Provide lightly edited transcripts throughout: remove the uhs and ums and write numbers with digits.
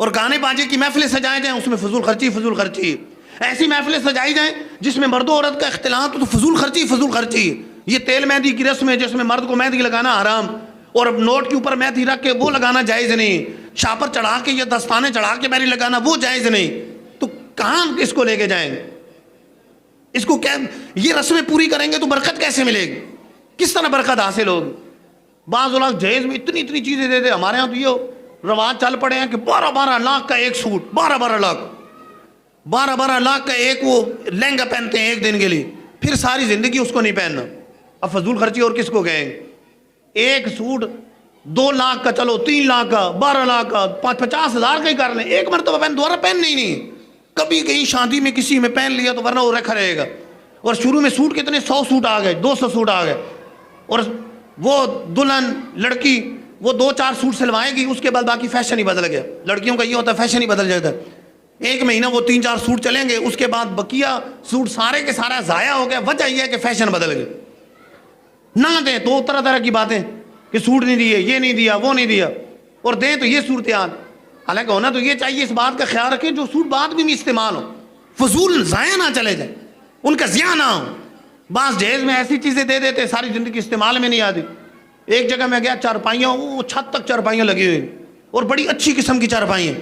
اور گانے باجے کی محفلیں سجائے جائیں اس میں فضول خرچی. ایسی محفلیں سجائی جائیں جس میں مرد و عورت کا اختلاط تو فضول خرچی. یہ تیل مہندی کی رسم ہے جس میں مرد کو مہندی لگانا حرام اور نوٹ کے اوپر مہندی رکھ کے وہ لگانا جائز نہیں. شاپر چڑھا کے یا دستانے چڑھا کے مہندی لگانا وہ جائز نہیں. تو کہاں اس کو لے کے جائیں گے؟ اس کو کیا یہ رسمیں پوری کریں گے تو برکت کیسے ملے گی؟ کس طرح برکت حاصل ہوگی؟ بعض لوگ جہیز میں اتنی چیزیں دے دے. ہمارے ہاں تو یہ رواج چل پڑے ہیں کہ 12 لاکھ کا ایک سوٹ, 12 لاکھ کا ایک وہ لہنگا پہنتے ہیں ایک دن کے لیے, پھر ساری زندگی اس کو نہیں پہننا. اب فضول خرچی اور کس کو کہیں گے؟ ایک سوٹ 2 لاکھ کا, چلو 3 لاکھ کا, 12 لاکھ کا, 50,000 کا ہی کر لیں, ایک مرتبہ پہن, دوبارہ پہننا ہی نہیں. کبھی کہیں شادی میں کسی میں پہن لیا تو ورنہ وہ رکھا رہے گا. اور شروع میں سوٹ کتنے 100 سوٹ آ گئے, 200 سوٹ آ گئے, اور وہ دلہن لڑکی وہ 2-4 سوٹ سلوائے گی, اس کے بعد باقی فیشن ہی بدل گیا. لڑکیوں کا یہ ہوتا ہے فیشن ہی بدل جاتا ہے. ایک مہینہ وہ 3-4 سوٹ چلیں گے, اس کے بعد بقیہ سوٹ سارے کے سارا ضائع ہو گیا. وجہ یہ ہے کہ فیشن بدل گئے. نہ دیں تو طرح کی باتیں کہ سوٹ نہیں دیے, یہ نہیں دیا, وہ نہیں دیا, اور دیں تو یہ صورتحال. حالانکہ ہونا تو یہ چاہیے, اس بات کا خیال رکھیں جو سوٹ بعد میں بھی استعمال ہو, فضول ضائع نہ چلے جائیں, ان کا ضیاع نہ ہو. بعض جہیز میں ایسی چیزیں دے دیتے ساری زندگی استعمال میں نہیں آتی. ایک جگہ میں گیا, چارپائیاں, وہ چھت تک چارپائیاں لگی ہوئی اور بڑی اچھی قسم کی چارپائیاں.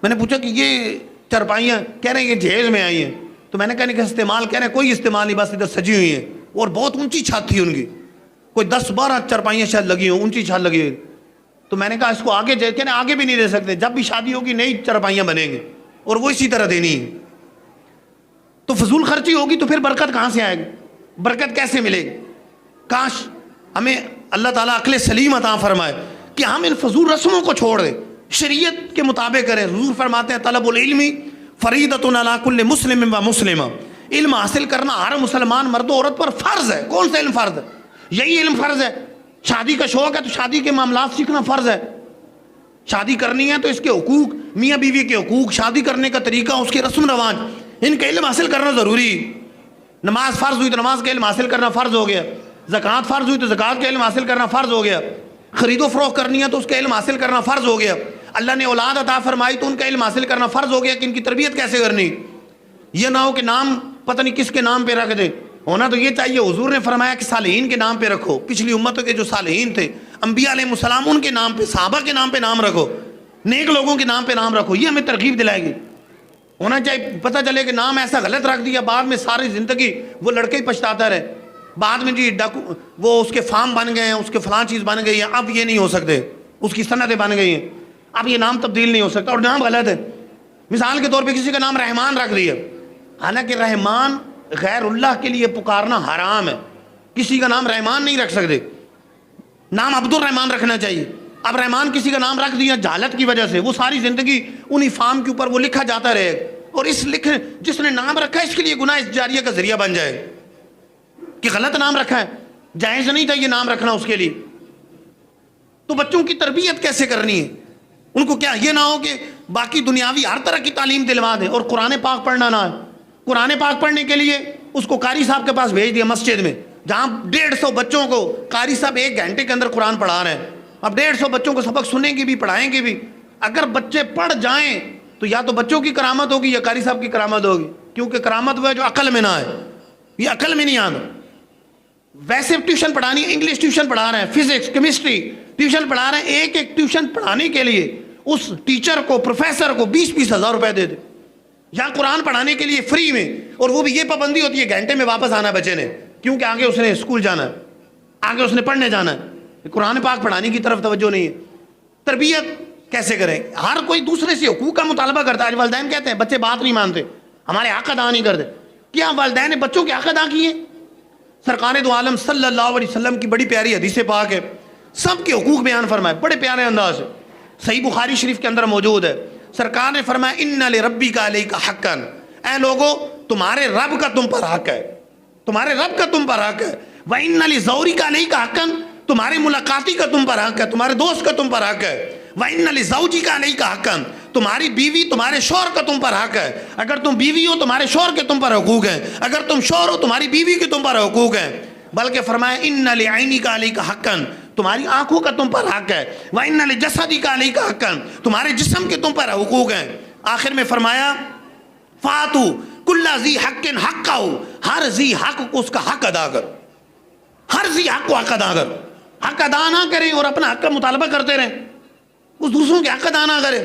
میں نے پوچھا کہ یہ چارپائیاں, کہہ رہے ہیں یہ جہیز میں آئی ہیں. تو میں نے کہا نہیں کہ استعمال, کہہ رہے ہیں کوئی استعمال نہیں, بس ادھر سجی ہوئی ہیں, اور بہت اونچی چھت تھی ان کی, کوئی 10-12 چارپائیاں شاید لگی ہوں, اونچی چھت لگی ہوئی. تو میں نے کہا اس کو آگے کہنے آگے بھی نہیں دے سکتے, جب بھی شادی ہوگی نئی چارپائیاں بنیں گے اور وہ اسی طرح دینی ہے. تو فضول خرچی ہوگی تو پھر برکت کہاں سے آئے گی؟ برکت کیسے ملے گی؟ کاش ہمیں اللہ تعالیٰ عقل سلیم عطا فرمائے کہ ہم ان فضول رسموں کو چھوڑ دیں, شریعت کے مطابق کریں. حضور فرماتے ہیں طلب العلم فریضۃ علی کل مسلم و مسلمہ, علم حاصل کرنا ہر مسلمان مرد و عورت پر فرض ہے. کون سا علم فرض ہے؟ یہی علم فرض ہے. شادی کا شوق ہے تو شادی کے معاملات سیکھنا فرض ہے. شادی کرنی ہے تو اس کے حقوق, میاں بیوی کے حقوق, شادی کرنے کا طریقہ, اس کے رسم رواج, ان کا علم حاصل کرنا ضروری. نماز فرض ہوئی تو نماز کا علم حاصل کرنا فرض ہو گیا. زکوٰۃ فرض ہوئی تو زکوٰۃ کا علم حاصل کرنا فرض ہو گیا. خرید و فروخت کرنی ہے تو اس کا علم حاصل کرنا فرض ہو گیا. اللہ نے اولاد عطا فرمائی تو ان کا علم حاصل کرنا فرض ہو گیا کہ ان کی تربیت کیسے کرنی. یہ نہ ہو کہ نام پتہ نہیں کس کے نام پہ رکھ دے. ہونا تو یہ چاہیے, حضور نے فرمایا کہ صالحین کے نام پہ رکھو, پچھلی امتوں کے جو صالحین تھے انبیاء علیہ السلام ان کے نام پہ, صحابہ کے نام پہ نام رکھو, نیک لوگوں کے نام پہ نام رکھو. یہ ہمیں ترغیب دلائے گی. ہونا چاہیے پتہ چلے کہ نام ایسا غلط رکھ دیا, بعد میں ساری زندگی وہ لڑکے ہی پچھتاتا رہے, بعد میں جی وہ اس کے فارم بن گئے ہیں, اس کے فلاں چیز بن گئی ہے, اب یہ نہیں ہو سکتے, اس کی صنعتیں بن گئی ہیں, اب یہ نام تبدیل نہیں ہو سکتا اور نام غلط ہے. مثال کے طور پہ کسی کا نام رحمان رکھ دیا, حالانکہ رحمان غیر اللہ کے لیے پکارنا حرام ہے. کسی کا نام رحمان نہیں رکھ سکتے, نام عبد الرحمان رکھنا چاہیے. اب رحمان کسی کا نام رکھ دیا جہالت کی وجہ سے, وہ ساری زندگی انہی فارم کے اوپر وہ لکھا جاتا رہے, اور اس جس نے نام رکھا ہے اس کے لیے گناہ جاریہ کا ذریعہ بن جائے کہ غلط نام رکھا ہے, جائز نہیں تھا یہ نام رکھنا اس کے لیے. تو بچوں کی تربیت کیسے کرنی ہے؟ ان کو کیا یہ نہ ہو کہ باقی دنیاوی ہر طرح کی تعلیم دلوا دیں اور قرآن پاک پڑھنا نہ ہے. قرآن پاک پڑھنے کے لیے اس کو قاری صاحب کے پاس بھیج دیا مسجد میں, جہاں 150 بچوں کو قاری صاحب 1 گھنٹے کے اندر قرآن پڑھا رہے ہیں. اب 150 بچوں کو سبق سنیں گے بھی, پڑھائیں گے بھی. اگر بچے پڑھ جائیں تو یا تو بچوں کی کرامت ہوگی یا قاری صاحب کی کرامت ہوگی, کیونکہ کرامت وہ ہے جو عقل میں نہ ہے, یہ عقل میں نہیں آنا. ویسے ٹیوشن پڑھانی, انگلش ٹیوشن پڑھا رہے ہیں, فزکس کیمسٹری ٹیوشن پڑھا رہے ہیں, ایک ٹیوشن پڑھانے کے لیے اس ٹیچر کو, پروفیسر کو 20-20 ہزار روپے دے دے. یا قرآن پڑھانے کے لیے فری میں, اور وہ بھی یہ پابندی ہوتی ہے گھنٹے میں واپس آنا بچے نے, کیونکہ آگے اس نے اسکول جانا ہے, آگے اس نے پڑھنے جانا ہے. قرآن پاک پڑھانے کی طرف توجہ نہیں ہے. تربیت کیسے کریں؟ ہر کوئی دوسرے سے حقوق کا مطالبہ کرتا ہے. والدین کہتے ہیں بچے بات نہیں مانتے, ہمارے حق ادا نہیں کرتے. کیا والدین نے بچوں کے حق ادا کیے؟ سرکار دو عالم صلی اللہ علیہ وسلم کی بڑی پیاری حدیث پاک ہے, سب کے حقوق بیان فرمائے بڑے پیارے انداز سے, صحیح بخاری شریف کے اندر موجود ہے. سرکار نے فرمایا ان لربک علیک حقا, اے لوگو تمہارے رب کا تم پر حق ہے, تمہارے رب کا تم پر حق ہے. وان لزوجک علیک حقا, تمہارے ملاقاتی کا تم پر حق ہے, تمہارے دوست کا تم پر حق ہے. وان لزوجک علیک حقا, تمہاری بیوی تمہارے شوہر کا تم پر حق ہے. اگر تم بیوی ہو تمہارے شوہر کے تم پر حقوق ہیں, اگر تم شوہر ہو تمہاری بیوی کے تم پر حقوق ہیں. بلکہ فرمایا ان لعینک علیک حقا, تمہاری آنکھوں کا تم پر حق ہے، وَإِنَّ لِجَسَدِكَ عَلَيْكَ حَقًّا، تمہارے جسم کے تم پر حقوق ہیں۔ آخر میں فرمایا فَآتُوا كُلَّ ذِي حَقٍّ حَقَّهُ، ہر ذی حق کو اس کا حق ادا کر، ہر ذی حق کو حق ادا کر۔ حق ادا نہ کریں اور اپنا حق کا مطالبہ کرتے رہیں، اس دوسروں کے حق ادا نہ کرے،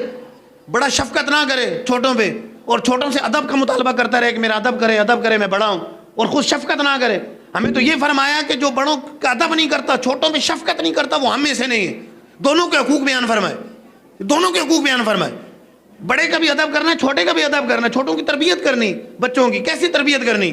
بڑا شفقت نہ کرے چھوٹوں پہ، اور چھوٹوں سے ادب کا مطالبہ کرتا رہے کہ میرا ادب کرے میں بڑا ہوں، اور خود شفقت نہ کرے۔ ہمیں تو یہ فرمایا کہ جو بڑوں کا ادب نہیں کرتا، چھوٹوں پہ شفقت نہیں کرتا، وہ ہم میں سے نہیں ہے۔ دونوں کے حقوق بیان فرمائے، دونوں کے حقوق بیان فرمائے۔ بڑے کا بھی ادب کرنا ہے، چھوٹے کا بھی ادب کرنا ہے، چھوٹوں کی تربیت کرنی، بچوں کی کیسی تربیت کرنی۔